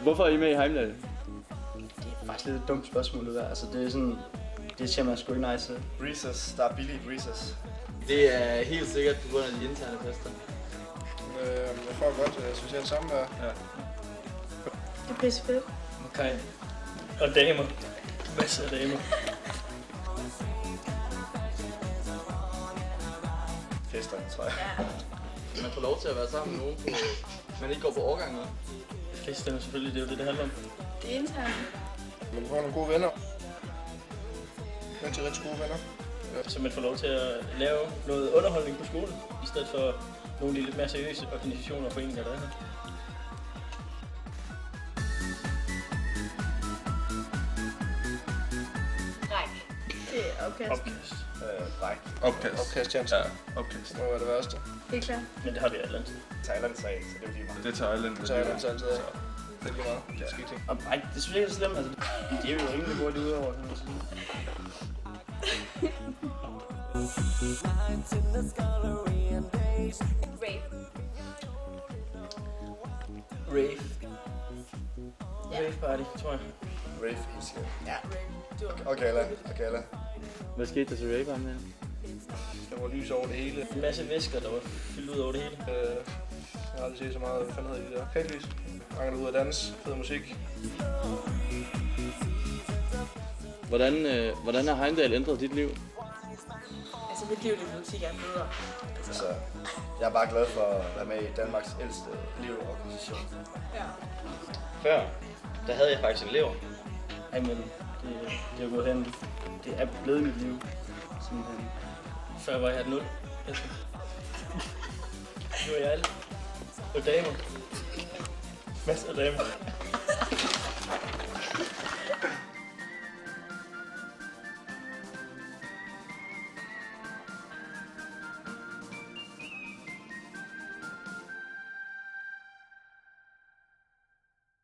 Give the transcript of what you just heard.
Hvorfor er I med i Heimdall? Det er faktisk lidt et dumt spørgsmål, det der. Altså, det er sådan... Det siger man sgu ikke nej til. Reese's, der er billige Reese's. Det er helt sikkert på grund af de interne fester. Jeg får godt socialt samvær. Ja. Det er pisse fedt. Okay. Og damer. Masser af damer. Fester, tror jeg. Ja. Man får lov til at være sammen med nogen, man ikke går på årgang med. Festerne selvfølgelig, det er jo det handler om. Det er internt. Man får nogle gode venner. Rigtig gode venner. Ja. Så man får lov til at lave noget underholdning på skolen, i stedet for nogle af de lidt mere seriøse organisationer og foreninger, der er her. Ræk. Det er opkast. Opkast. Bræk. Opkast. Opkast, Jansen. Ja, opkast. Det må være det værste. Helt klart. Men det har vi i Atlant. Thailand-sagen, så det er jo lige meget. Det tager Island. Det tager jeg altid af. Det er lige meget. Det er skidt, ikke? Og nej, det synes jeg ikke er så slemt. Altså, det er jo rimelig hurtigt udover, kan man sige. Rave. Rave. Ja. Rave party, tror jeg. Rave, helt sikkert. Ja, rave. Du er Okay. Hvad skete der til Ray med? Der var lys over det hele. En masse væsker, der var fyldt ud over det hele. Jeg har aldrig set så meget, hvad fanden hedder de der? Kagelys. Mange ud at danse, fed musik. Hvordan har Heimdall ændret dit liv? Altså, mit liv i politik er bedre. Altså, jeg er bare glad for at være med i Danmarks ældste elevorganisation. Ja. Før, der havde jeg faktisk en elev. Ej, men det er gået hen. Det er blevet mit liv. Simpelthen. Før var jeg et 0. Nu er jeg alt. Og damer. Masser af damer.